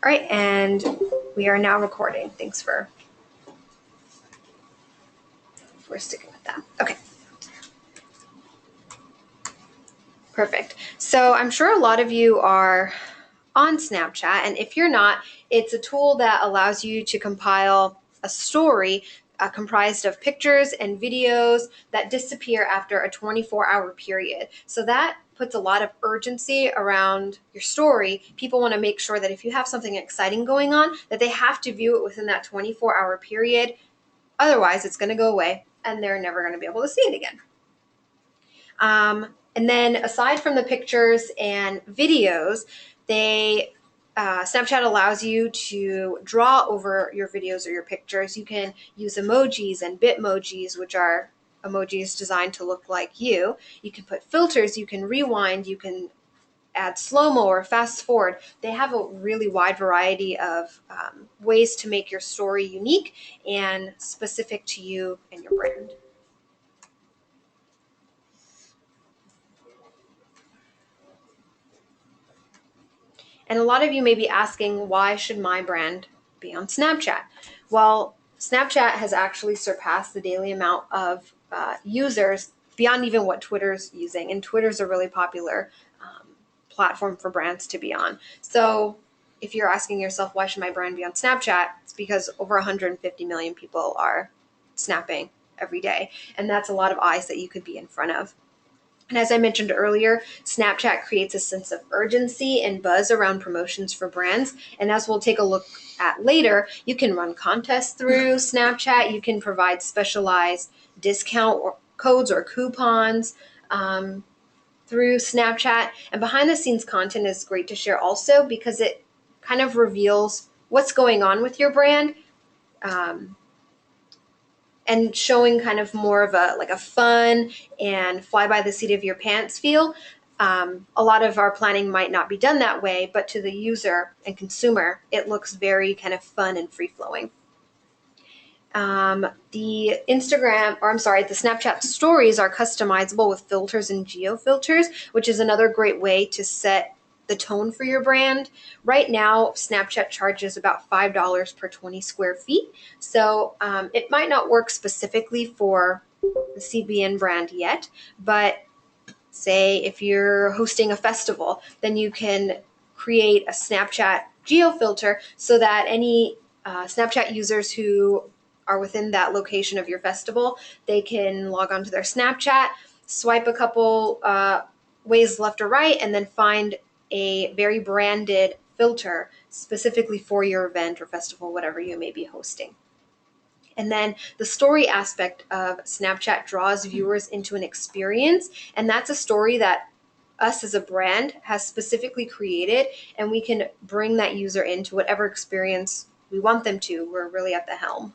All right, and we are now recording. Thanks for sticking with that. Okay. Perfect. So I'm sure a lot of you are on Snapchat, and if you're not, it's a tool that allows you to compile a story comprised of pictures and videos that disappear after a 24-hour period. So that puts a lot of urgency around your story. People want to make sure that if you have something exciting going on, that they have to view it within that 24-hour period. Otherwise, it's going to go away and they're never going to be able to see it again. And then aside from the pictures and videos, Snapchat allows you to draw over your videos or your pictures. You can use emojis and Bitmojis, which are emojis designed to look like you. You can put filters, you can rewind, you can add slow-mo or fast forward. They have a really wide variety of ways to make your story unique and specific to you and your brand. And a lot of you may be asking, why should my brand be on Snapchat? Well, Snapchat has actually surpassed the daily amount of users beyond even what Twitter's using. And Twitter's a really popular platform for brands to be on. So if you're asking yourself, why should my brand be on Snapchat? It's because over 150 million people are snapping every day. And that's a lot of eyes that you could be in front of. And as I mentioned earlier, Snapchat creates a sense of urgency and buzz around promotions for brands. And as we'll take a look at later, you can run contests through Snapchat. You can provide specialized discount or codes or coupons through Snapchat. And behind the scenes content is great to share also because it kind of reveals what's going on with your brand. And showing kind of more of a fun and fly by the seat of your pants feel. A lot of our planning might not be done that way, but to the user and consumer, it looks very kind of fun and free flowing. The Snapchat stories are customizable with filters and geo filters, which is another great way to set the tone for your brand. Right now, Snapchat charges about $5 per 20 square feet. So it might not work specifically for the CBN brand yet, but say if you're hosting a festival, then you can create a Snapchat geo filter so that any Snapchat users who are within that location of your festival, they can log on to their Snapchat, swipe a couple ways left or right, and then find a very branded filter specifically for your event or festival, whatever you may be hosting. And then the story aspect of Snapchat draws viewers into an experience. And that's a story that us as a brand has specifically created. And we can bring that user into whatever experience we want them to. We're really at the helm.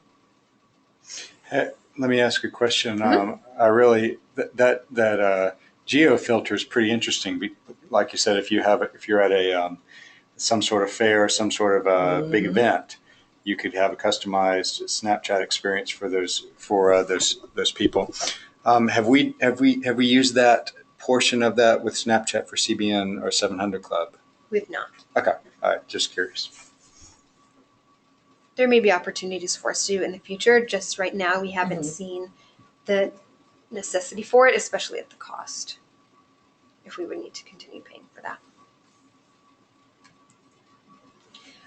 Hey, let me ask a question. Mm-hmm. I really that geo filter is pretty interesting. Like you said, if you're at a some sort of fair, some sort of big event, you could have a customized Snapchat experience for those people. Have we used that portion of that with Snapchat for CBN or 700 Club? We've not. Okay, all right, just curious. There may be opportunities for us to do in the future. Just right now, we haven't seen the necessity for it, especially at the cost, if we would need to continue paying for that.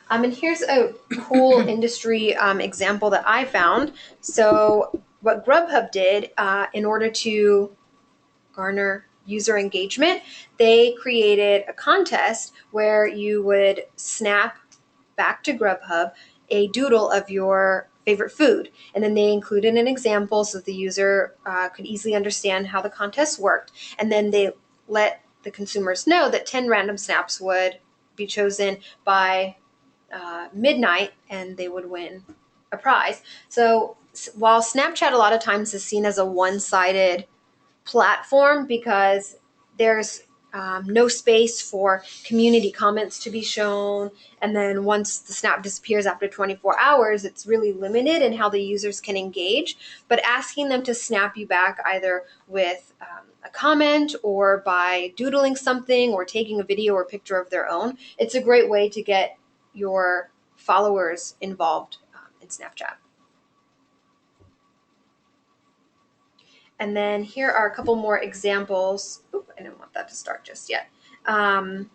And here's a cool industry example that I found. So what Grubhub did in order to garner user engagement, they created a contest where you would snap back to Grubhub a doodle of your favorite food. And then they included an example so the user could easily understand how the contest worked. And then they let the consumers know that 10 random snaps would be chosen by midnight and they would win a prize. So while Snapchat a lot of times is seen as a one-sided platform because there's no space for community comments to be shown, and then once the snap disappears after 24 hours, it's really limited in how the users can engage. But asking them to snap you back either with a comment or by doodling something or taking a video or picture of their own, it's a great way to get your followers involved in Snapchat. And then here are a couple more examples. Oop, I didn't want that to start just yet. Taco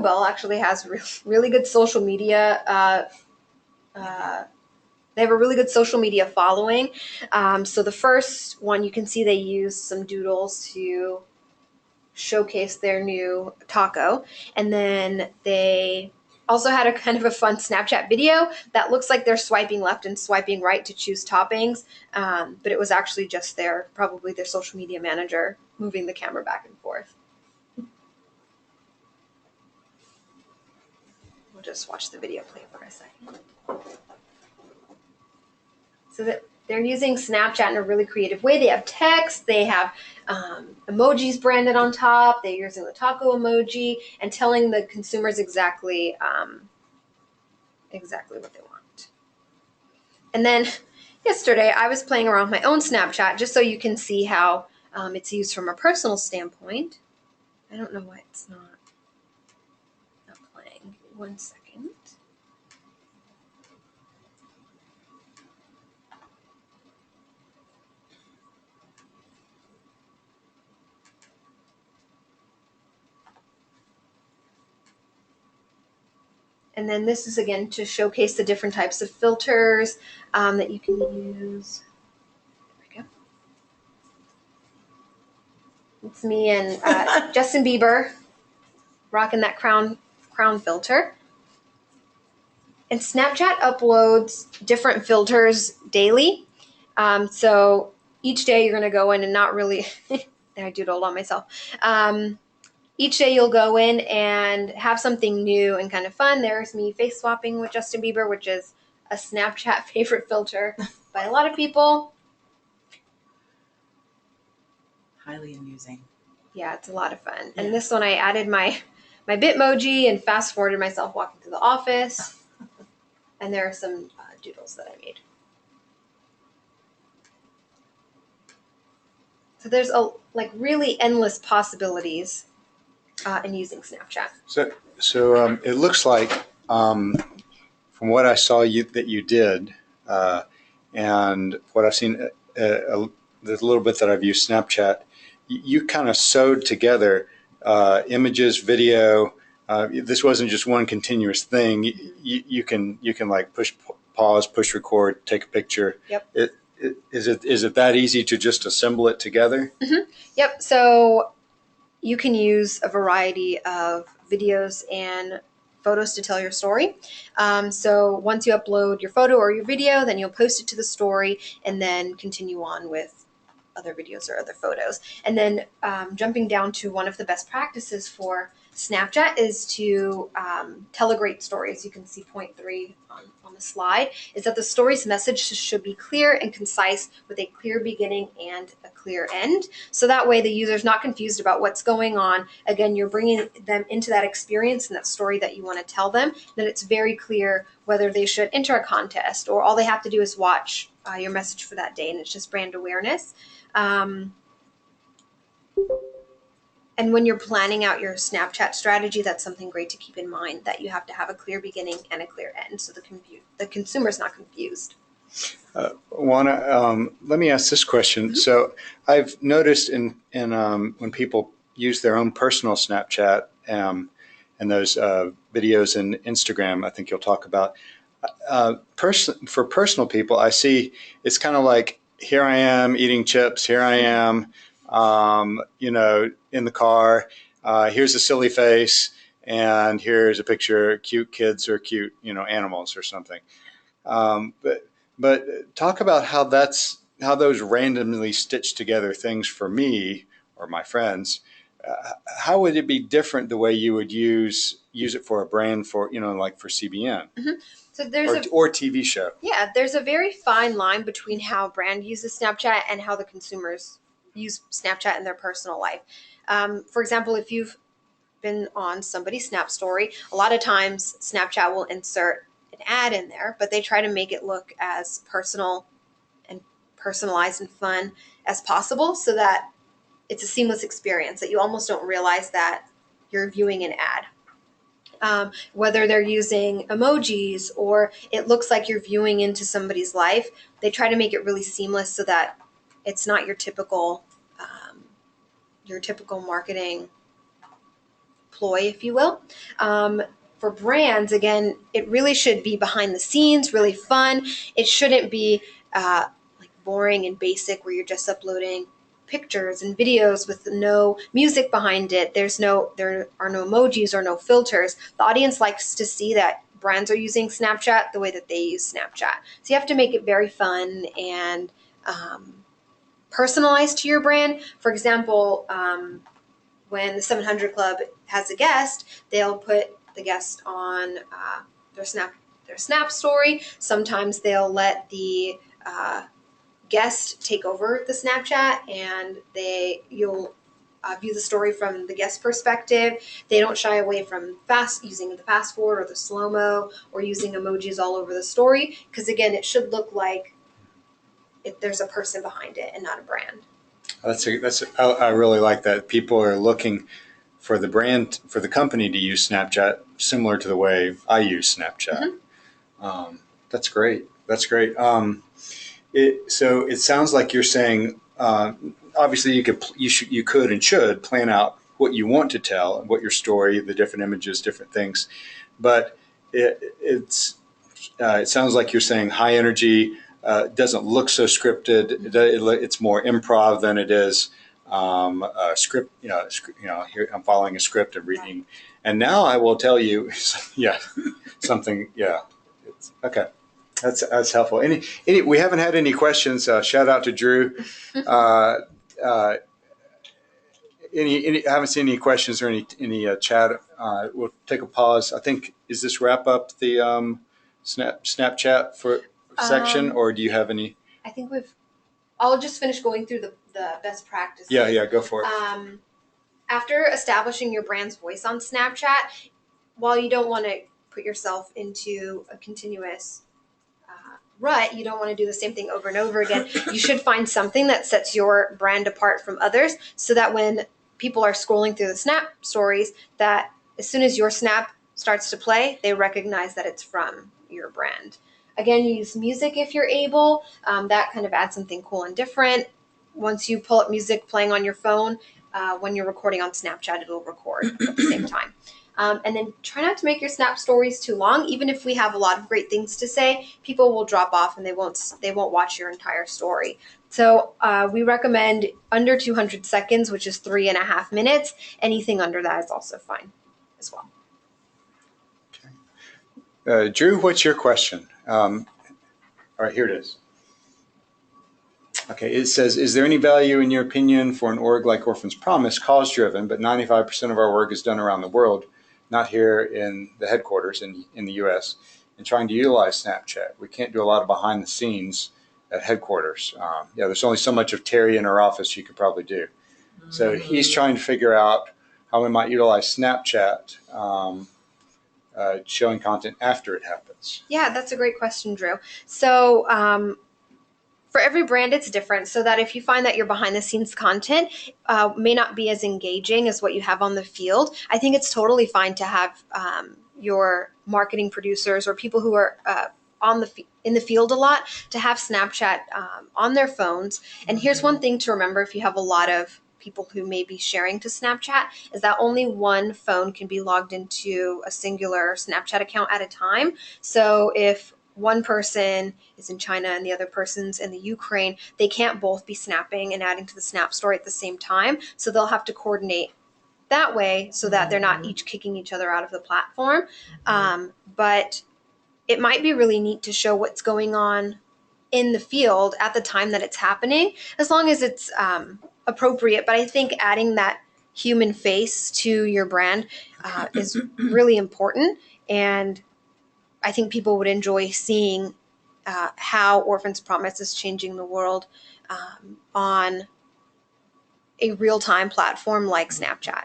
Bell actually has really good social media. They have a really good social media following. So the first one, you can see they use some doodles to showcase their new taco. And then they also had a kind of a fun Snapchat video that looks like they're swiping left and swiping right to choose toppings. But it was actually just probably their social media manager moving the camera back and forth. We'll just watch the video play for a second. So that they're using Snapchat in a really creative way. They have text, they have emojis branded on top, they're using the taco emoji and telling the consumers exactly what they want. And then yesterday I was playing around with my own Snapchat just so you can see how it's used from a personal standpoint. I don't know why it's not playing. 1 second. And then this is, again, to showcase the different types of filters that you can use. There we go. It's me and Justin Bieber rocking that crown filter. And Snapchat uploads different filters daily. So each day you're going to go in and not really, I doodled on myself. Each day you'll go in and have something new and kind of fun. There's me face swapping with Justin Bieber, which is a Snapchat favorite filter by a lot of people. Highly amusing. Yeah, it's a lot of fun. Yeah. And this one I added my Bitmoji and fast forwarded myself walking through the office. And there are some doodles that I made. So there's really endless possibilities in using Snapchat. So it looks like from what I saw that you did, and what I've seen, the little bit that I've used Snapchat, you kind of sewed together images, video. This wasn't just one continuous thing. You can like push pause, push record, take a picture. Yep. Is it that easy to just assemble it together? Mm-hmm. Yep. So you can use a variety of videos and photos to tell your story. So once you upload your photo or your video, then you'll post it to the story and then continue on with other videos or other photos. And then jumping down to one of the best practices for Snapchat is to tell a great story. As you can see, point 3 on the slide, is that the story's message should be clear and concise with a clear beginning and a clear end. So that way the user's not confused about what's going on. Again, you're bringing them into that experience and that story that you want to tell them. Then it's very clear whether they should enter a contest or all they have to do is watch your message for that day, and it's just brand awareness. And when you're planning out your Snapchat strategy, that's something great to keep in mind, that you have to have a clear beginning and a clear end so the consumer's not confused. Juana, let me ask this question. Mm-hmm. So I've noticed in when people use their own personal Snapchat and those videos in Instagram, I think you'll talk about, for personal people, I see it's kind of like, here I am eating chips, here I am, in the car, here's a silly face, and here's a picture of cute kids or cute, animals or something. But talk about how those randomly stitched together things for me or my friends. How would it be different the way you would use it for a brand for, like for CBN? Mm-hmm. So there's or TV show. Yeah, there's a very fine line between how a brand uses Snapchat and how the consumers use Snapchat in their personal life. For example, if you've been on somebody's Snap story, a lot of times Snapchat will insert an ad in there, but they try to make it look as personal and personalized and fun as possible so that it's a seamless experience, that you almost don't realize that you're viewing an ad. Whether they're using emojis or it looks like you're viewing into somebody's life, they try to make it really seamless so that it's not your typical marketing ploy, if you will. For brands, again, it really should be behind the scenes, really fun. It shouldn't be like boring and basic where you're just uploading pictures and videos with no music behind it. There are no emojis or no filters. The audience likes to see that brands are using Snapchat the way that they use Snapchat. So you have to make it very fun and personalized to your brand. For example, when the 700 Club has a guest, they'll put the guest on their Snap story. Sometimes they'll let the guest take over the Snapchat, and you'll view the story from the guest perspective. They don't shy away from using the fast forward or the slow mo or using emojis all over the story, because again, it should look like there's a person behind it and not a brand. I really like that. People are looking for the company to use Snapchat similar to the way I use Snapchat. Mm-hmm. That's great. That's great. So it sounds like you're saying, obviously you could and should plan out what you want to tell, what your story, the different images, different things, but it sounds like you're saying high energy. Doesn't look so scripted. It's more improv than it is a script. Here I'm following a script and reading. And now I will tell you, something. Yeah, okay. That's helpful. We haven't had any questions. Shout out to Drew. I haven't seen any questions or any chat. We'll take a pause. I think, is this wrap up the Snapchat for section, or do you have any? I think I'll just finish going through the best practices. Yeah, go for it. After establishing your brand's voice on Snapchat, while you don't want to put yourself into a continuous rut, you don't want to do the same thing over and over again. You should find something that sets your brand apart from others, so that when people are scrolling through the Snap stories, that as soon as your Snap starts to play, they recognize that it's from your brand. Again, use music if you're able. That kind of adds something cool and different. Once you pull up music playing on your phone, when you're recording on Snapchat, it'll record at the same time. And then try not to make your Snap stories too long. Even if we have a lot of great things to say, people will drop off and they won't watch your entire story. So we recommend under 200 seconds, which is 3.5 minutes. Anything under that is also fine as well. Okay. Drew, what's your question? All right, here it is. Okay, it says, is there any value in your opinion for an org like Orphans Promise, cause-driven, but 95% of our work is done around the world, not here in the headquarters in the U.S., and trying to utilize Snapchat? We can't do a lot of behind the scenes at headquarters. There's only so much of Terry in her office you could probably do. So he's trying to figure out how we might utilize Snapchat showing content after it happens. Yeah, that's a great question, Drew. So for every brand, it's different. So that if you find that your behind the scenes content may not be as engaging as what you have on the field, I think it's totally fine to have your marketing producers or people who are in the field a lot to have Snapchat on their phones. And here's one thing to remember: if you have a lot of people who may be sharing to Snapchat, is that only one phone can be logged into a singular Snapchat account at a time. So if one person is in China and the other person's in the Ukraine, they can't both be snapping and adding to the Snap story at the same time. So they'll have to coordinate that way so that they're not each kicking each other out of the platform. But it might be really neat to show what's going on in the field at the time that it's happening, as long as it's appropriate. But I think adding that human face to your brand is really important. And I think people would enjoy seeing how Orphans Promise is changing the world on a real-time platform like Snapchat.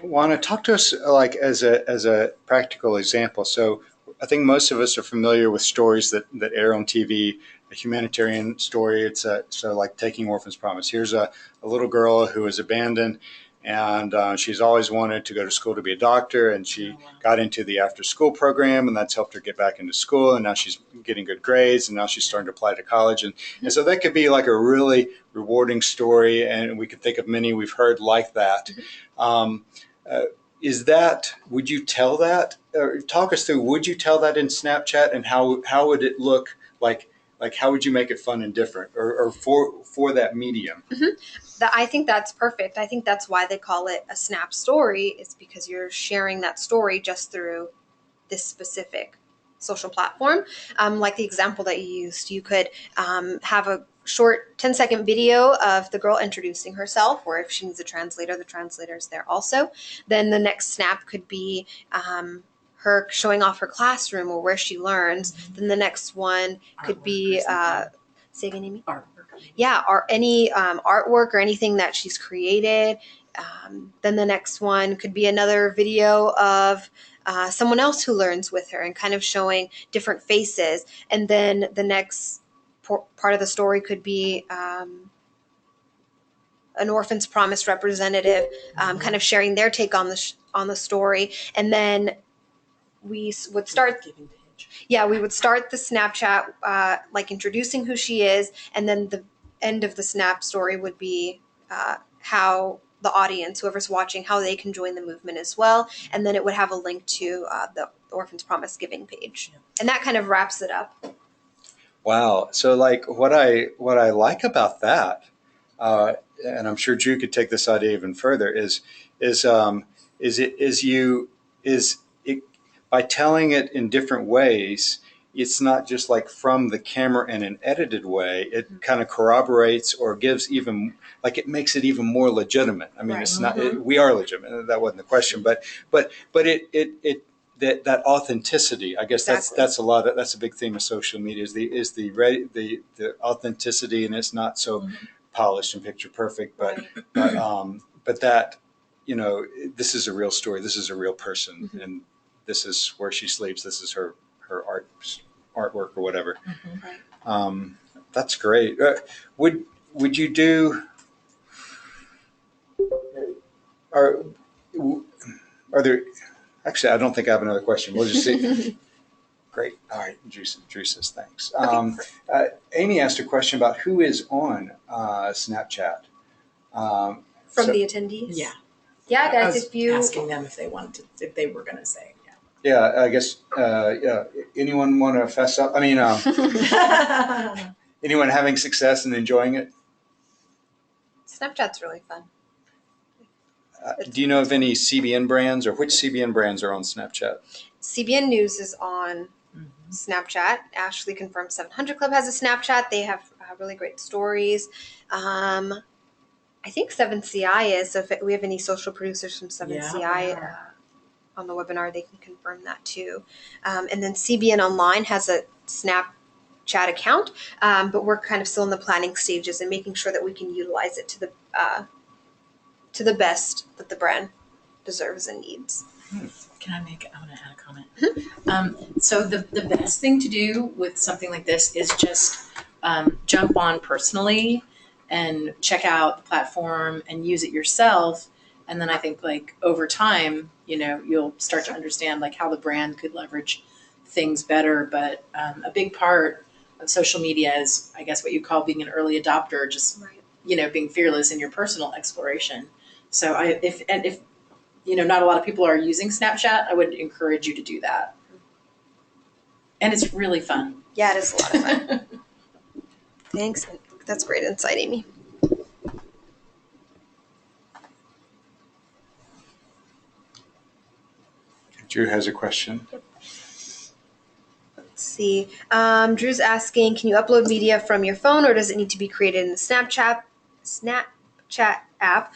Juana, talk to us like as a practical example. So I think most of us are familiar with stories that air on TV. A humanitarian story. It's so like taking Orphans Promise. Here's a little girl who is abandoned, And she's always wanted to go to school to be a doctor, and she got into the after school program, and that's helped her get back into school. And now she's getting good grades, and now she's starting to apply to college. And so that could be like a really rewarding story, and we could think of many we've heard like that. Would you tell that? Talk us through, would you tell that in Snapchat, and how would it look like how would you make it fun and different or for that medium? I think that's perfect. I think that's why they call it a Snap story, is because you're sharing that story just through this specific social platform. Like the example that you used, you could have a short 10-second video of the girl introducing herself, or if she needs a translator, the translator's there also. Then the next snap could be her showing off her classroom or where she learns. Then the next one could be, say again, Amy? Artwork. Yeah, or any artwork or anything that she's created. Then the next one could be another video of someone else who learns with her and kind of showing different faces. And then the next part of the story could be an Orphans Promise representative kind of sharing their take on the story. And then we would start we would start the Snapchat like introducing who she is, and then the end of the Snap story would be how the audience, whoever's watching, how they can join the movement as well. And then it would have a link to the Orphans Promise giving page. And that kind of wraps it up. Wow. So like what I like about that, and I'm sure Drew could take this idea even further, is by telling it in different ways, it's not just like from the camera in an edited way. It kind of corroborates or gives even, like, it makes it even more legitimate. I mean, It's not, we are legitimate. That wasn't the question, but that authenticity, I guess that's a big theme of social media is the authenticity, and it's not so polished and picture perfect, but that, this is a real story. This is a real person. And this is where she sleeps. This is her artwork or whatever. That's great. Would you do? Are there? Actually, I don't think I have another question. We'll just see. Great. All right, Drew says thanks. Amy asked a question about who is on Snapchat. From the attendees. Yeah. Yeah, guys. If you asking them if they wanted, if they were going to say. Yeah, I guess, anyone want to fess up? I mean, anyone having success and enjoying it? Snapchat's really fun. Do you know of any CBN brands, or which CBN brands are on Snapchat? CBN News is on Snapchat. Ashley confirmed 700 Club has a Snapchat. They have really great stories. I think 7CI is. So if we have any social producers from 7CI on the webinar, they can confirm that too. And then CBN Online has a Snapchat account, but we're kind of still in the planning stages and making sure that we can utilize it to the best that the brand deserves and needs. I want to add a comment. So the best thing to do with something like this is just jump on personally and check out the platform and use it yourself. And then I think, like, over time, you'll start to understand like how the brand could leverage things better. But a big part of social media is, I guess, what you call being an early adopter, just, being fearless in your personal exploration. So if not a lot of people are using Snapchat, I would encourage you to do that. And it's really fun. Yeah, it is a lot of fun. Thanks. That's great insight, Amy. Drew has a question. Let's see. Drew's asking, can you upload media from your phone, or does it need to be created in the Snapchat app?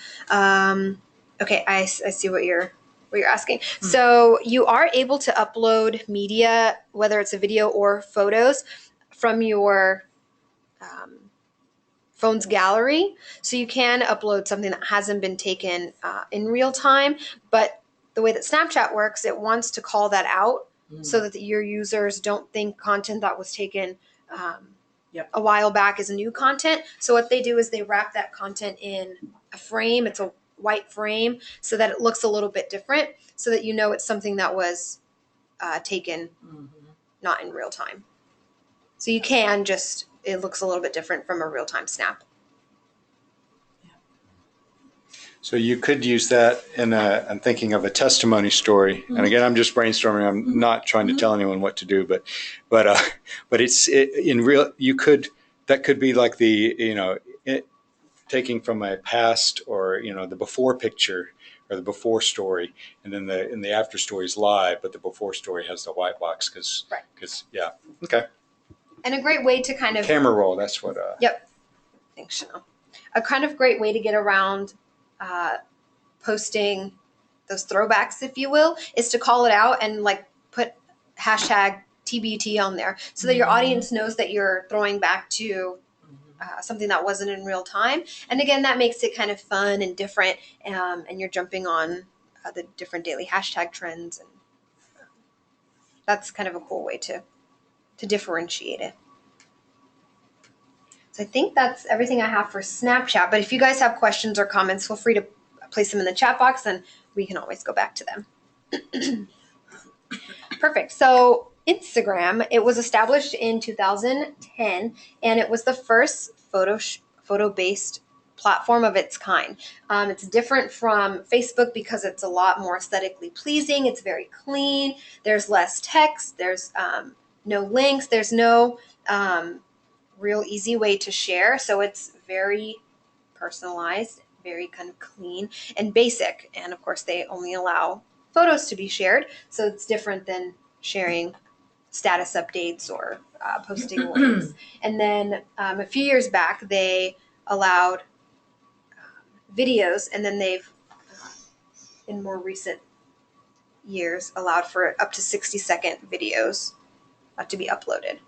Okay, I see what you're asking. So you are able to upload media, whether it's a video or photos, from your phone's gallery. So you can upload something that hasn't been taken in real time, but the way that Snapchat works, it wants to call that out so that your users don't think content that was taken a while back is new content. So what they do is they wrap that content in a frame. It's a white frame so that it looks a little bit different, so that you know it's something that was taken not in real time. So you can just, it looks a little bit different from a real-time snap. So you could use that I'm thinking of a testimony story. And again, I'm just brainstorming. I'm not trying to tell anyone what to do, but in real, that could be like taking from a past or, the before picture or the before story. And then the after story is live, but the before story has the white box because yeah. Okay. And a great way to kind of camera roll. That's what, Yep. Thanks, Chanel. A kind of great way to get around posting those throwbacks, if you will, is to call it out and like put hashtag TBT on there so that your audience knows that you're throwing back to something that wasn't in real time. And again, that makes it kind of fun and different, and you're jumping on the different daily hashtag trends, and that's kind of a cool way to differentiate it. So I think that's everything I have for Snapchat. But if you guys have questions or comments, feel free to place them in the chat box and we can always go back to them. Perfect. So Instagram, it was established in 2010, and it was the first photo-based platform of its kind. It's different from Facebook because it's a lot more aesthetically pleasing. It's very clean. There's less text. There's no links. There's no real easy way to share. So it's very personalized, very kind of clean and basic. And of course, they only allow photos to be shared. So it's different than sharing status updates or posting links. And then a few years back, they allowed videos, and then they've, in more recent years, allowed for up to 60-second videos to be uploaded.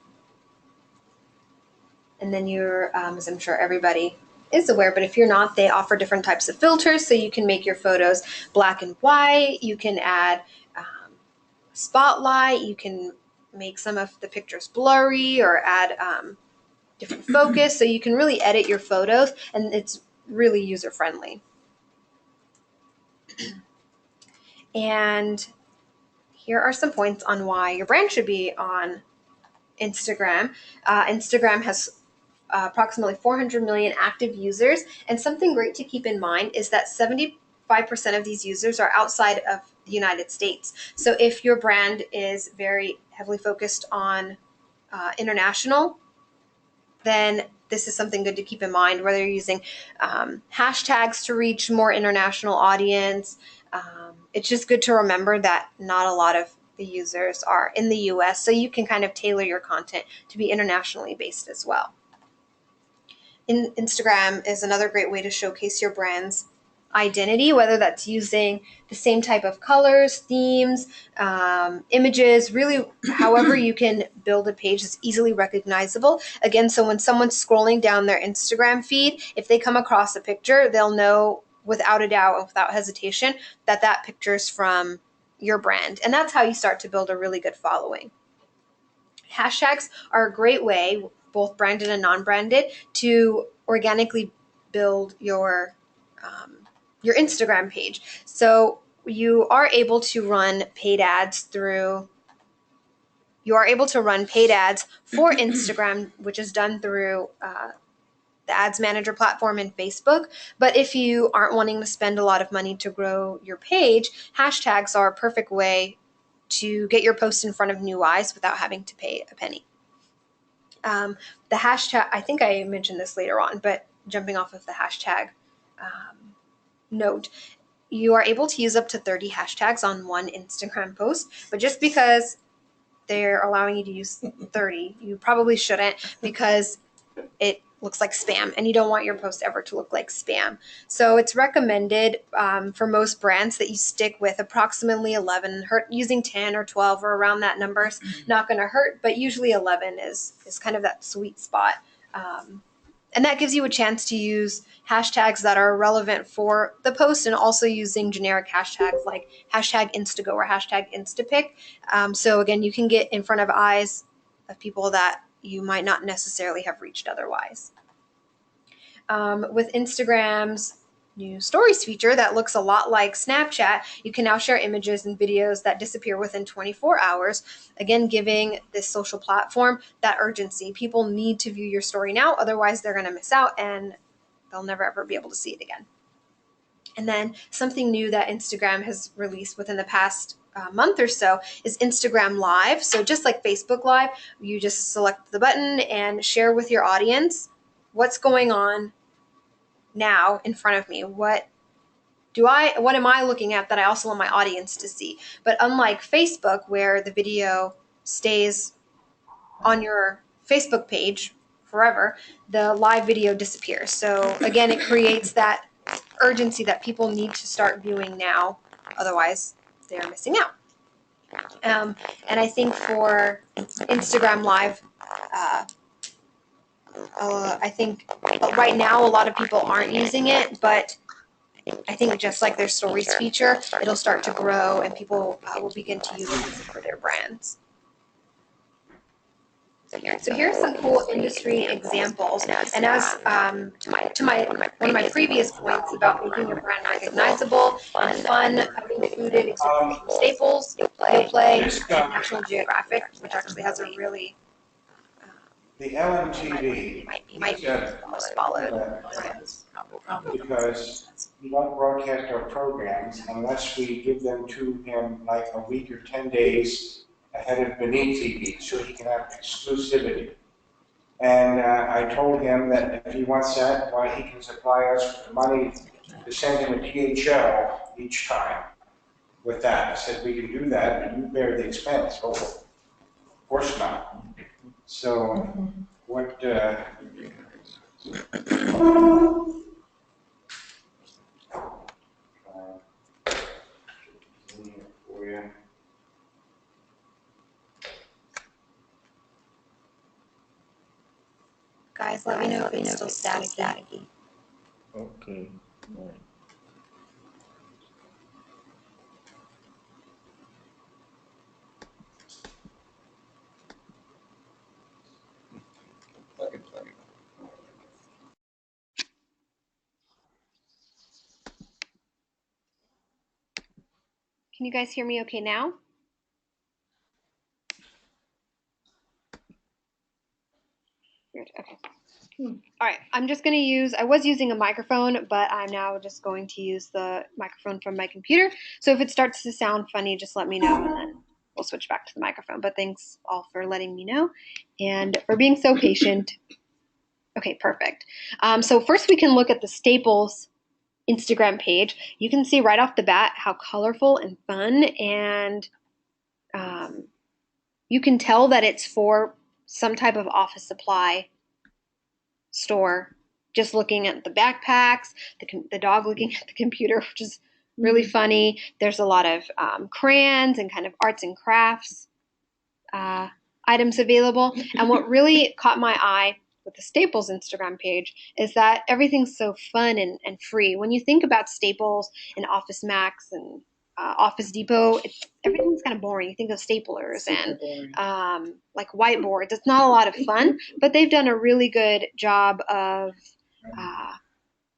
And then you're, as I'm sure everybody is aware, but if you're not, they offer different types of filters. So you can make your photos black and white. You can add spotlight. You can make some of the pictures blurry or add different focus. So you can really edit your photos, and it's really user-friendly. And here are some points on why your brand should be on Instagram. Instagram has approximately 400 million active users. And something great to keep in mind is that 75% of these users are outside of the United States. So if your brand is very heavily focused on international, then this is something good to keep in mind, whether you're using hashtags to reach more international audience. It's just good to remember that not a lot of the users are in the US, so you can kind of tailor your content to be internationally based as well. Instagram is another great way to showcase your brand's identity, whether that's using the same type of colors, themes, images, really however you can build a page that's easily recognizable. Again, so when someone's scrolling down their Instagram feed, if they come across a picture, they'll know without a doubt and without hesitation that that picture is from your brand. And that's how you start to build a really good following. Hashtags are a great way, both branded and non-branded, to organically build your Instagram page. So you are able to run paid ads for Instagram, which is done through the Ads Manager platform in Facebook. But if you aren't wanting to spend a lot of money to grow your page, hashtags are a perfect way to get your post in front of new eyes without having to pay a penny. The hashtag, I think I mentioned this later on, but jumping off of the hashtag note, you are able to use up to 30 hashtags on one Instagram post, but just because they're allowing you to use 30, you probably shouldn't, because it looks like spam, and you don't want your post ever to look like spam. So it's recommended for most brands that you stick with approximately 11. Using 10 or 12 or around that number is not going to hurt, but usually 11 is kind of that sweet spot. And that gives you a chance to use hashtags that are relevant for the post, and also using generic hashtags like hashtag Instago or hashtag Instapic. So again, you can get in front of eyes of people that you might not necessarily have reached otherwise. With Instagram's new stories feature that looks a lot like Snapchat. You can now share images and videos that disappear within 24 hours, again, giving this social platform that urgency. People need to view your story now, otherwise they're going to miss out and they'll never ever be able to see it again. And then something new that Instagram has released within the past month or so is Instagram Live. So just like Facebook Live, you just select the button and share with your audience what's going on now in front of me. What am I looking at that I also want my audience to see? But unlike Facebook, where the video stays on your Facebook page forever, the live video disappears. So again, it creates that urgency that people need to start viewing now, otherwise they're missing out. And I think for Instagram Live, I think right now a lot of people aren't using it, but I think just like their stories feature, it'll start to grow and people will begin to use it for their brands. So here's some cool industry examples. And as to one of my previous points about making your brand recognizable and fun, I've included Staples, Yoplait, and National Geographic, which actually has a really The LMTV might be the most followed. because he won't broadcast our programs unless we give them to him like a week or 10 days ahead of Benin TV, so he can have exclusivity. And I told him that if he wants that, why he can supply us with the money to send him a DHL each time with that. I said, we can do that, but you bear the expense. Oh, of course not. So what for you. Guys, let me know if it's still staticky. Okay. Right. Can you guys hear me okay now? Weird. Okay. All right. I'm just going to I was using a microphone, but I'm now just going to use the microphone from my computer. So if it starts to sound funny, just let me know and then we'll switch back to the microphone. But thanks all for letting me know and for being so patient. Okay, perfect. So first we can look at the Staples Instagram page. You can see right off the bat how colorful and fun, and you can tell that it's for some type of office supply store. Just looking at the backpacks, the dog looking at the computer, which is really funny. There's a lot of crayons and kind of arts and crafts items available. And what really caught my eye with the Staples Instagram page is that everything's so fun and free. When you think about Staples and Office Max and Office Depot, everything's kind of boring. You think of staplers and like whiteboards. It's not a lot of fun, but they've done a really good job of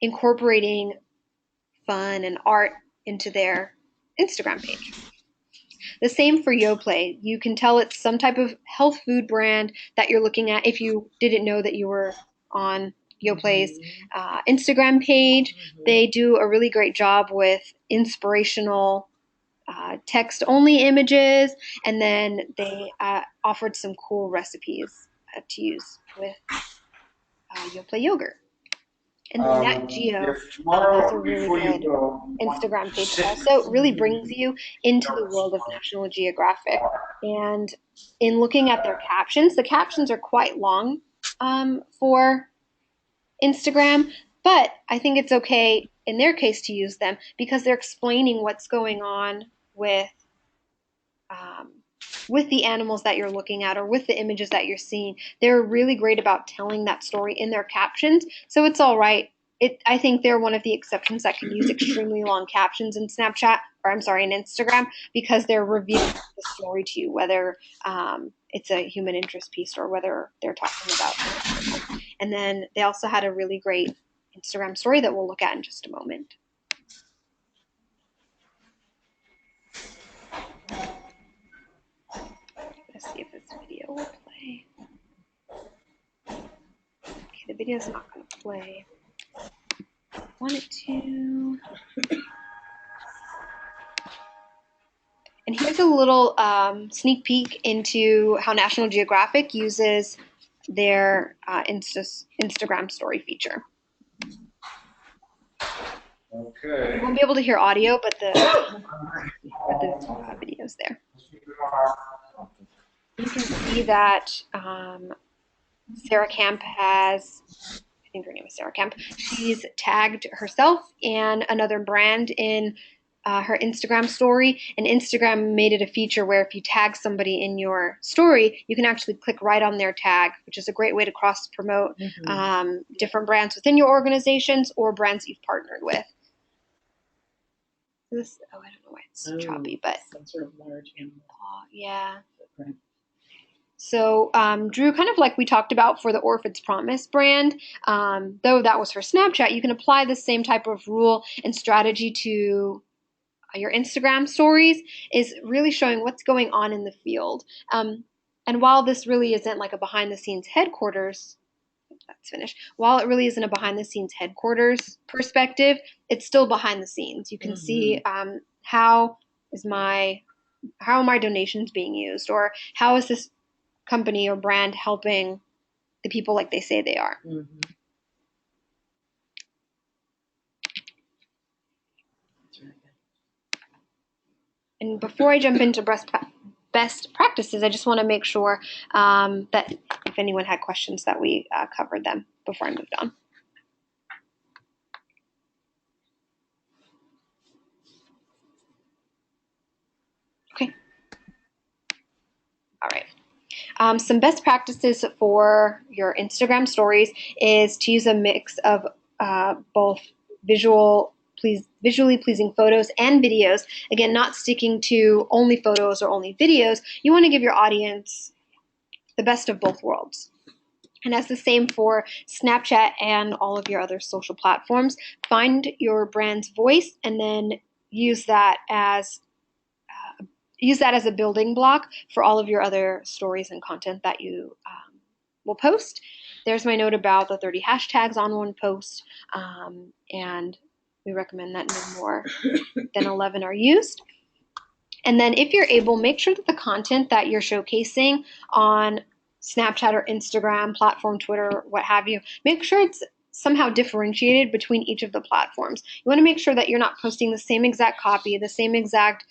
incorporating fun and art into their Instagram page. The same for Yoplait. You can tell it's some type of health food brand that you're looking at if you didn't know that you were on Yoplait's Instagram page. They do a really great job with inspirational text-only images, and then they offered some cool recipes to use with Yoplait yogurt. And then Nat Geo has a really good Instagram page also. It really brings you into the world of National Geographic. And in looking at their captions, the captions are quite long for Instagram, but I think it's okay in their case to use them because they're explaining what's going on with the animals that you're looking at or with the images that you're seeing. They're really great about telling that story in their captions, so it's all right. I think they're one of the exceptions that can use extremely long captions in Snapchat, in Instagram, because they're revealing the story to you, whether it's a human interest piece or whether they're talking about animals. And then they also had a really great Instagram story that we'll look at in just a moment. Let's see if this video will play. Okay, the video's not going to play. I want it to. And here's a little sneak peek into how National Geographic uses their Instagram story feature. Okay. You won't be able to hear audio, but the video's there. You can see that Sarah Camp has, I think her name is Sarah Camp, she's tagged herself and another brand in her Instagram story, and Instagram made it a feature where if you tag somebody in your story, you can actually click right on their tag, which is a great way to cross-promote different brands within your organizations or brands that you've partnered with. This, I don't know why it's choppy, but some sort of large animal. yeah. Footprint. So Drew, kind of like we talked about for the Orphid's Promise brand, though that was for Snapchat, you can apply the same type of rule and strategy to your Instagram stories, is really showing what's going on in the field. And while this really isn't like a behind the scenes headquarters, that's finished. While it really isn't a behind the scenes headquarters perspective, it's still behind the scenes. You can see how are my donations being used, or how is this company or brand helping the people like they say they are. And before I jump into best practices, I just want to make sure that if anyone had questions that we covered them before I moved on. Okay. All right. Some best practices for your Instagram stories is to use a mix of both visually pleasing photos and videos. Again, not sticking to only photos or only videos. You want to give your audience the best of both worlds. And that's the same for Snapchat and all of your other social platforms. Find your brand's voice and then use that as a building block for all of your other stories and content that you will post. There's my note about the 30 hashtags on one post, and we recommend that no more than 11 are used. And then if you're able, make sure that the content that you're showcasing on Snapchat or Instagram, platform, Twitter, what have you, make sure it's somehow differentiated between each of the platforms. You want to make sure that you're not posting the same exact copy, the same exact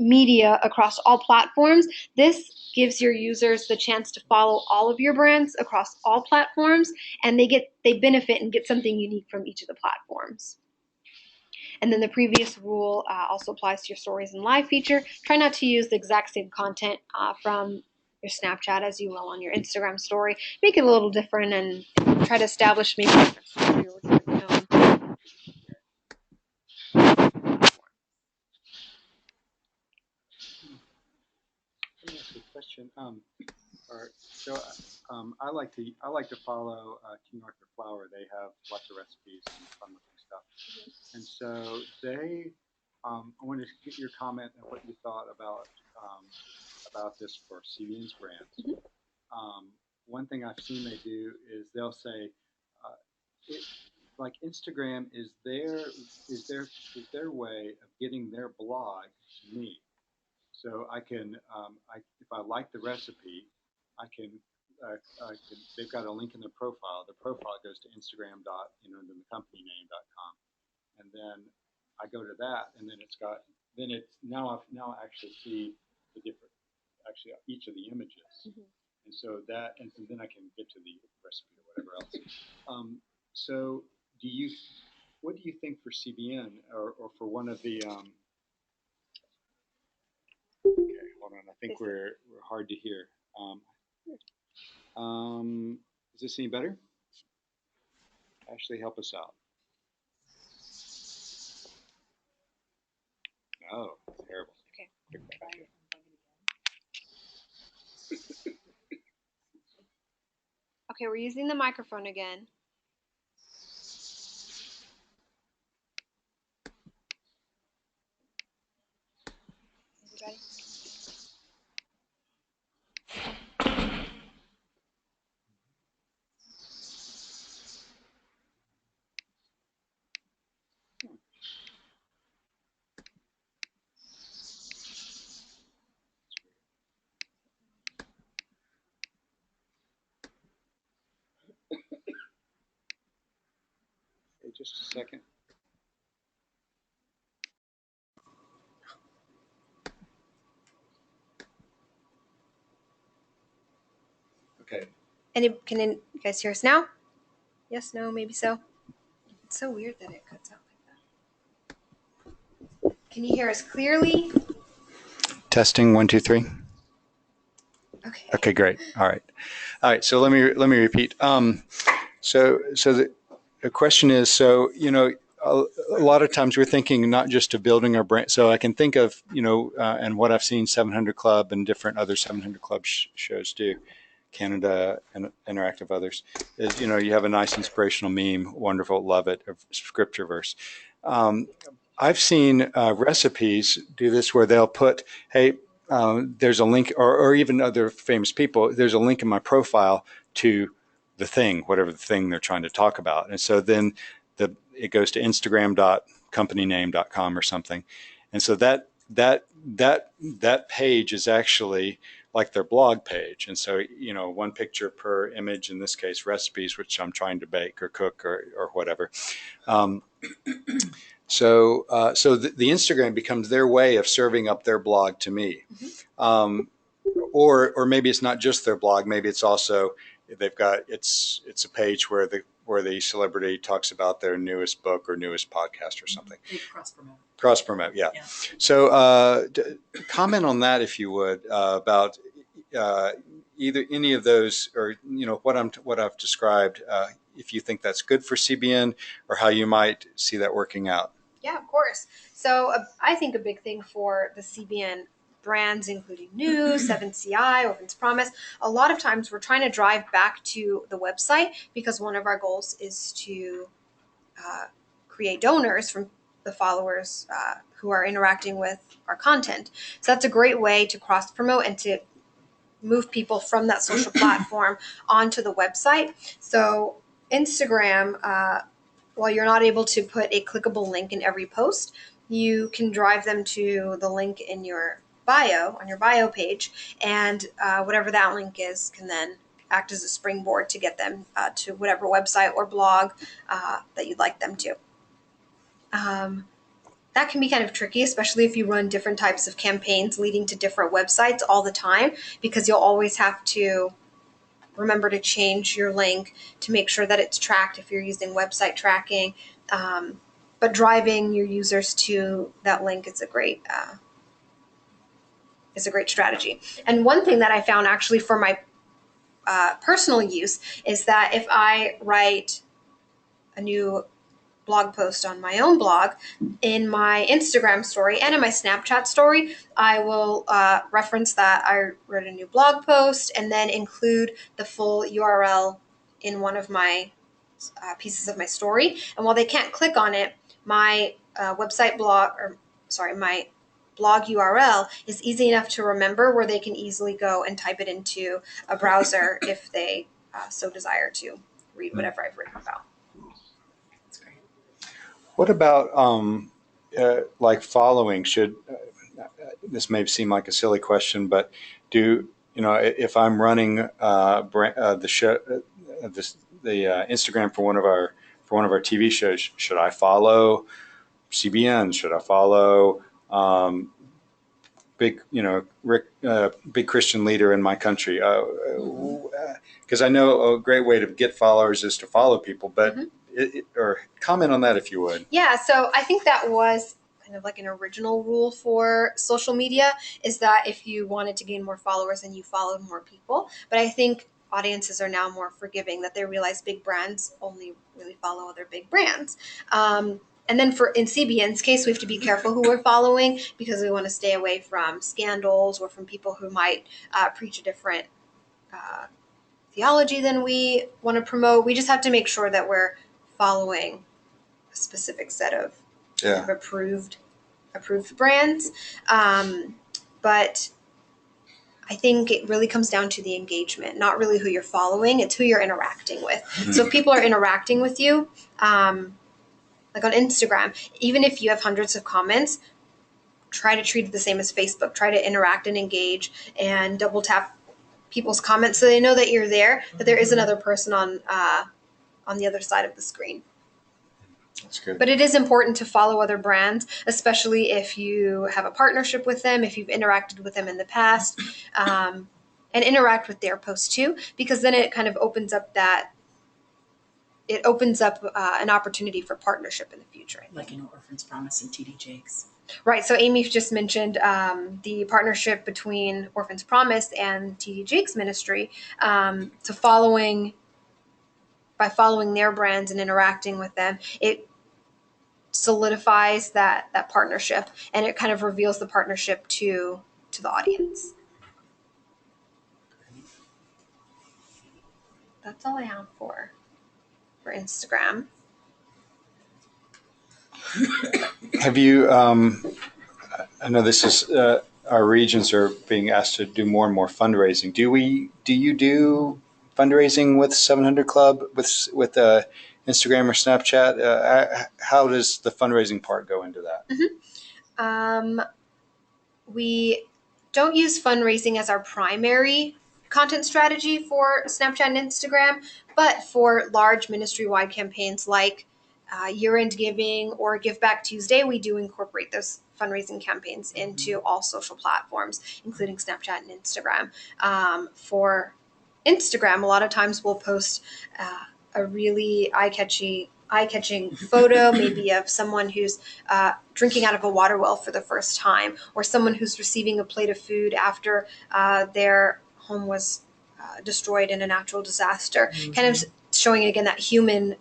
media across all platforms. This gives your users the chance to follow all of your brands across all platforms, and they benefit and get something unique from each of the platforms. And then the previous rule also applies to your stories and live feature. Try not to use the exact same content from your Snapchat as you will on your Instagram story. Make it a little different and try to establish maybe a different story or different tone. Let me ask you a question. I like to follow King Arthur Flour. They have lots of recipes and fun looking stuff. And so I wanted to get your comment on what you thought about this for CVN's brands. One thing I've seen they do is they'll say, like Instagram is their way of getting their blog to me. So I can, if I like the recipe, I can, they've got a link in their profile. The profile goes to Instagram the company name.com, and then I go to that, and then now I actually see the different, each of the images, and so then I can get to the recipe or whatever else. So what do you think for CBN or for one of the okay, hold on. I think we're hard to hear. Is this any better? Ashley, help us out. Oh, terrible. Okay. Okay, we're using the microphone again. just a second. Okay. Can you guys hear us now? Yes, no, maybe so. It's so weird that it cuts out like that. Can you hear us clearly? Testing 1, 2, 3. Okay. Okay, great. All right. So let me repeat. So the question is, so a lot of times we're thinking not just of building our brand. So I can think of and what I've seen 700 Club and different other 700 Club shows do, Canada and Interactive others, is you have a nice inspirational meme, wonderful, love it, of scripture verse. I've seen recipes do this where they'll put, hey, there's a link, or even other famous people, there's a link in my profile to the thing, whatever the thing they're trying to talk about. And so then it goes to instagram.companyname.com or something. And so that page is actually like their blog page. And so, one picture per image, in this case, recipes, which I'm trying to bake or cook or whatever. So the Instagram becomes their way of serving up their blog to me. Or maybe it's not just their blog. Maybe it's also, they've got, it's a page where the celebrity talks about their newest book or newest podcast or something. Cross promote. Yeah. So comment on that, if you would, about either any of those, or what I've described, if you think that's good for CBN or how you might see that working out. Yeah, of course. So I think a big thing for the CBN brands, including News, 7CI, Orphan's Promise, a lot of times we're trying to drive back to the website because one of our goals is to create donors from the followers who are interacting with our content. So that's a great way to cross promote and to move people from that social platform onto the website. So Instagram, while you're not able to put a clickable link in every post, you can drive them to the link in your bio, on your bio page, and whatever that link is can then act as a springboard to get them to whatever website or blog that you'd like them to. That can be kind of tricky, especially if you run different types of campaigns leading to different websites all the time, because you'll always have to remember to change your link to make sure that it's tracked if you're using website tracking. But driving your users to that link is a great strategy. And one thing that I found actually for my personal use is that if I write a new blog post on my own blog, in my Instagram story and in my Snapchat story, I will reference that I wrote a new blog post and then include the full URL in one of my pieces of my story. And while they can't click on it, my my blog URL is easy enough to remember, where they can easily go and type it into a browser if they so desire to read whatever I've written about. What about like following? Should this may seem like a silly question, but if I'm running the show, the Instagram for one of our TV shows, should I follow CBN? Should I follow big Christian leader in my country? Because I know a great way to get followers is to follow people, but. Or comment on that, if you would. Yeah, so I think that was kind of like an original rule for social media, is that if you wanted to gain more followers, then you followed more people. But I think audiences are now more forgiving, that they realize big brands only really follow other big brands. And then in CBN's case, we have to be careful who we're following, because we want to stay away from scandals or from people who might preach a different theology than we want to promote. We just have to make sure that we're following a specific set of approved brands. But I think it really comes down to the engagement, not really who you're following, it's who you're interacting with. Mm-hmm. So if people are interacting with you, like on Instagram, even if you have hundreds of comments, try to treat it the same as Facebook. Try to interact and engage and double tap people's comments so they know that you're there, that there is another person on the other side of the screen. That's good. But it is important to follow other brands, especially if you have a partnership with them, if you've interacted with them in the past, and interact with their posts too, because then it kind of opens up an opportunity for partnership in the future. Like in Orphan's Promise and TD Jakes. Right. So Amy just mentioned the partnership between Orphan's Promise and TD Jakes Ministry. So by following their brands and interacting with them, it solidifies that partnership, and it kind of reveals the partnership to the audience. That's all I have for Instagram. Have you? I know this is our regions are being asked to do more and more fundraising. Do you do fundraising with 700 Club with Instagram or Snapchat? How does the fundraising part go into that? We don't use fundraising as our primary content strategy for Snapchat and Instagram, but for large ministry-wide campaigns like year-end giving or Give Back Tuesday, we do incorporate those fundraising campaigns into all social platforms, including Snapchat and Instagram. For Instagram, a lot of times we'll post a really eye-catching photo, maybe of someone who's drinking out of a water well for the first time, or someone who's receiving a plate of food after their home was destroyed in a natural disaster. Mm-hmm. Kind of showing again that human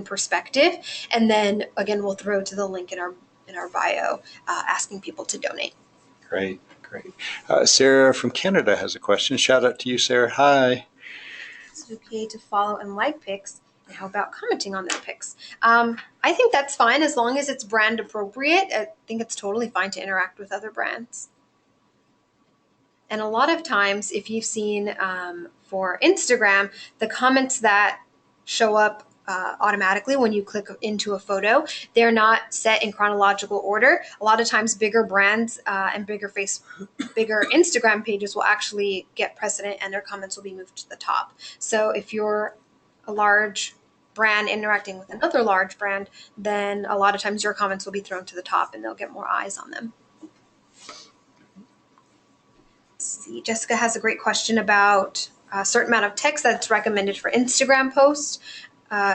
perspective, and then again we'll throw to the link in our bio, asking people to donate. Great. Sarah from Canada has a question. Shout out to you, Sarah. Hi. Is it okay to follow and like pics? And how about commenting on their pics? I think that's fine as long as it's brand appropriate. I think it's totally fine to interact with other brands. And a lot of times, if you've seen for Instagram, the comments that show up automatically when you click into a photo, they're not set in chronological order. A lot of times bigger brands and bigger Instagram pages will actually get precedent, and their comments will be moved to the top. So if you're a large brand interacting with another large brand, then a lot of times your comments will be thrown to the top and they'll get more eyes on them. Let's see, Jessica has a great question about a certain amount of text that's recommended for Instagram posts.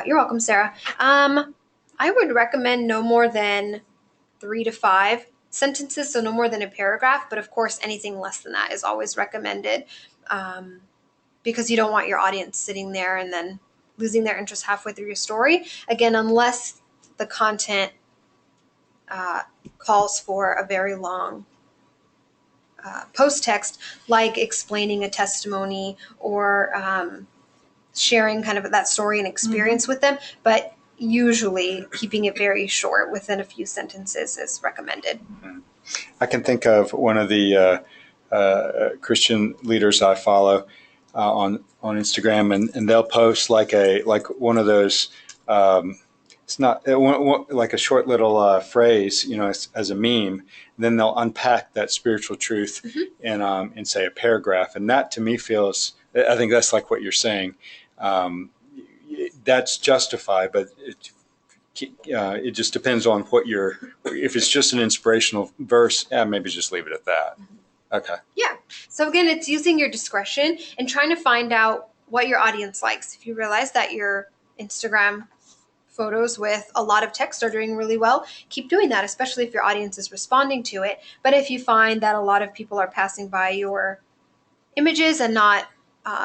You're welcome, Sarah. I would recommend no more than 3 to 5 sentences, so no more than a paragraph, but of course anything less than that is always recommended, because you don't want your audience sitting there and then losing their interest halfway through your story. Again, unless the content calls for a very long post text, like explaining a testimony or sharing kind of that story and experience with them, but usually keeping it very short within a few sentences is recommended. I can think of one of the Christian leaders I follow on Instagram, and they'll post like one of those. It's not like a short little phrase, as a meme. And then they'll unpack that spiritual truth in say a paragraph, and that to me feels. I think that's like what you're saying. That's justified, but it just depends on what if it's just an inspirational verse, maybe just leave it at that. Okay. Yeah. So again, it's using your discretion and trying to find out what your audience likes. If you realize that your Instagram photos with a lot of text are doing really well, keep doing that, especially if your audience is responding to it. But if you find that a lot of people are passing by your images and not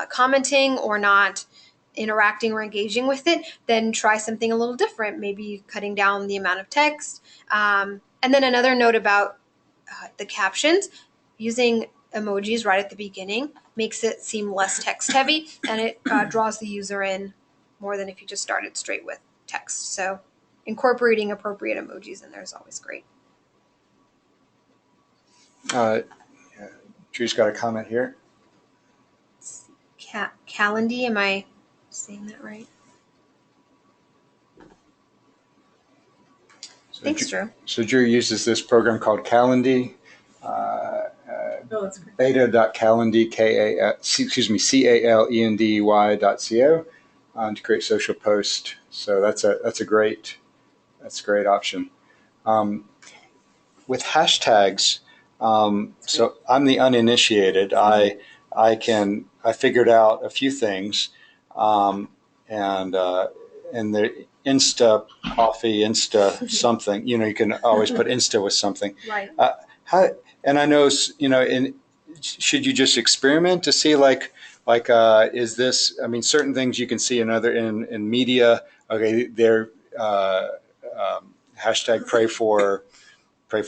commenting or not interacting or engaging with it, then try something a little different, maybe cutting down the amount of text. And then another note about the captions, using emojis right at the beginning makes it seem less text heavy, and it draws the user in more than if you just started straight with text. So incorporating appropriate emojis in there is always great. Drew's got a comment here. Calendly, am I saying that right? Thanks, Drew. So Drew uses this program called Calendly. That's great. Beta.calendly, CALENDY.co. to create social posts. So that's a great option. With hashtags, so I'm the uninitiated. I figured out a few things, and the Insta coffee, Insta something. You can always put Insta with something. Right. How, and I know, should you just experiment to see is this? I mean, certain things you can see in media. Okay, they're hashtag pray for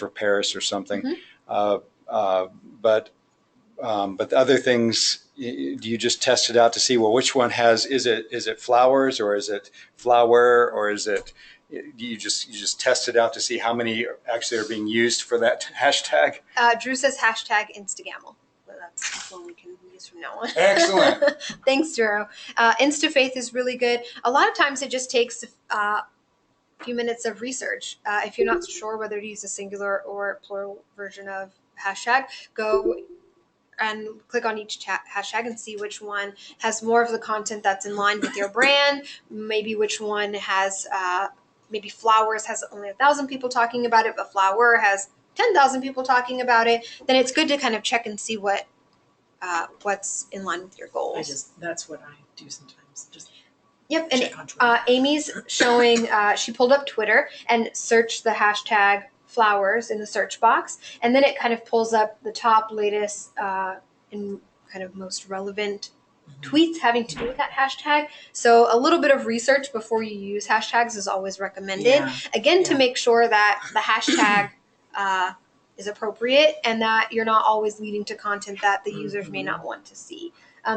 Paris or something. Mhm. Uh, uh, but but the other things, do you just test it out to see, well, which one is it flowers, or is it flower, or is it, you just test it out to see how many actually are being used for that hashtag? Drew says hashtag Instagamble. That's one we can use from now on. Excellent. Thanks, Drew. InstaFaith is really good. A lot of times it just takes a few minutes of research. If you're not sure whether to use a singular or plural version of hashtag, go and click on each hashtag and see which one has more of the content that's in line with your brand. Maybe which one has, maybe flowers has only 1,000 people talking about it, but flower has 10,000 people talking about it. Then it's good to kind of check and see what's in line with your goals. That's what I do sometimes. Just Yep, and check on Twitter. Amy's showing, she pulled up Twitter and searched the hashtag flowers in the search box, and then it kind of pulls up the top latest and kind of most relevant tweets having to do with that hashtag. So a little bit of research before you use hashtags is always recommended. Yeah. Again, to Yeah. make sure that the hashtag is appropriate and that you're not always leading to content that the users may not want to see.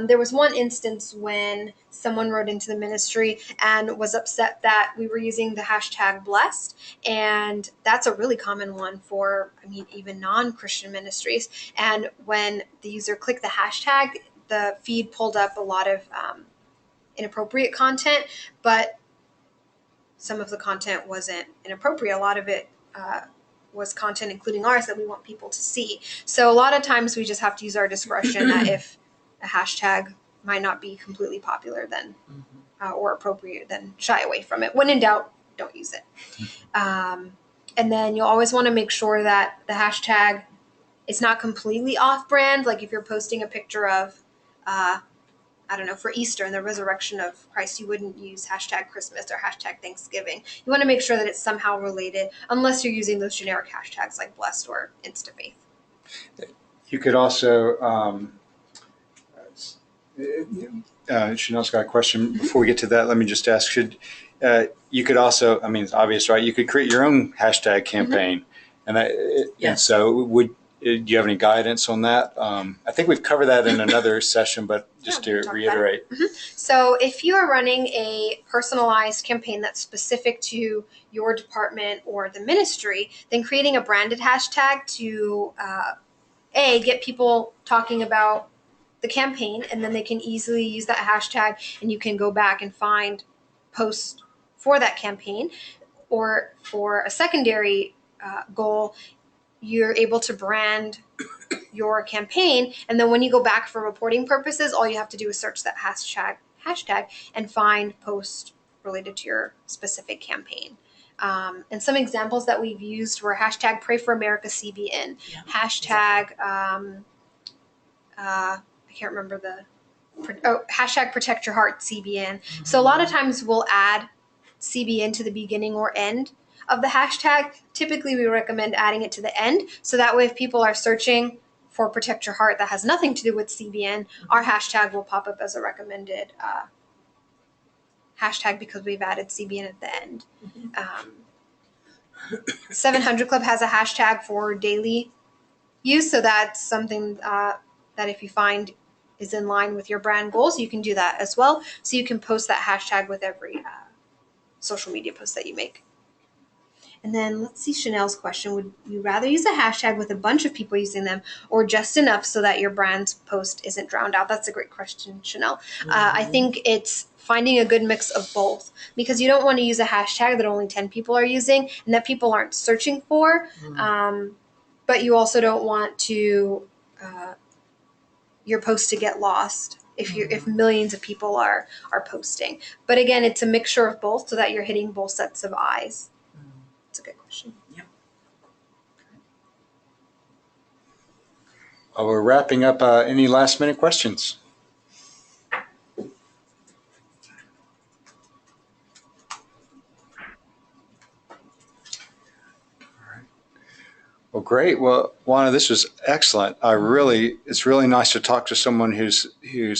There was one instance when someone wrote into the ministry and was upset that we were using the hashtag blessed. And that's a really common one for, even non-Christian ministries. And when the user clicked the hashtag, the feed pulled up a lot of inappropriate content, but some of the content wasn't inappropriate. A lot of it was content, including ours, that we want people to see. So a lot of times we just have to use our discretion that if a hashtag might not be completely popular, then or appropriate, then shy away from it. When in doubt, don't use it. And then you'll always want to make sure that the hashtag is not completely off-brand. Like if you're posting a picture of, for Easter and the resurrection of Christ, you wouldn't use hashtag Christmas or hashtag Thanksgiving. You want to make sure that it's somehow related, unless you're using those generic hashtags like blessed or InstaFaith. You could also, Chanel's got a question. Before we get to that, let me just ask, you could also, it's obvious, right? You could create your own hashtag campaign. And so do you have any guidance on that? I think we've covered that in another session, but just to reiterate. So if you are running a personalized campaign that's specific to your department or the ministry, then creating a branded hashtag to get people talking about the campaign, and then they can easily use that hashtag and you can go back and find posts for that campaign. Or for a secondary goal, you're able to brand your campaign, and then when you go back for reporting purposes, all you have to do is search that hashtag and find posts related to your specific campaign. And some examples that we've used were hashtag Pray for America CBN, hashtag I can't remember hashtag Protect Your Heart CBN. So a lot of times we'll add CBN to the beginning or end of the hashtag. Typically we recommend adding it to the end, so that way if people are searching for Protect Your Heart that has nothing to do with CBN, our hashtag will pop up as a recommended hashtag because we've added CBN at the end. 700 Club has a hashtag for daily use, so that's something that if you find is in line with your brand goals, you can do that as well. So you can post that hashtag with every social media post that you make. And then let's see Chanel's question. Would you rather use a hashtag with a bunch of people using them, or just enough so that your brand's post isn't drowned out? That's a great question, Chanel. I think it's finding a good mix of both, because you don't want to use a hashtag that only 10 people are using and that people aren't searching for. But you also don't want to your post to get lost if millions of people are posting. But again, it's a mixture of both so that you're hitting both sets of eyes. It's a good question. We're wrapping up. Any last minute questions? Well, great. Well, Juana, this was excellent. It's really nice to talk to someone who's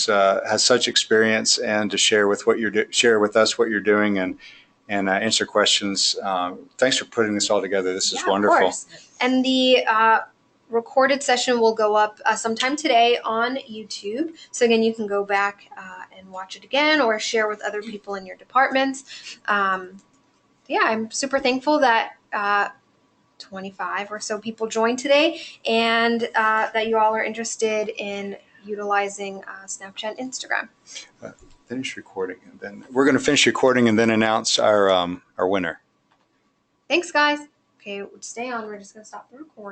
has such experience and to share with share with us what you're doing and answer questions. Thanks for putting this all together. This is wonderful. Of course. And the recorded session will go up sometime today on YouTube. So again, you can go back and watch it again or share with other people in your departments. Yeah, I'm super thankful that 25 or so people joined today, and that you all are interested in utilizing Snapchat and Instagram. Finish recording, and then we're going to finish recording and then announce our winner. Thanks, guys. Okay, stay on. We're just going to stop the recording.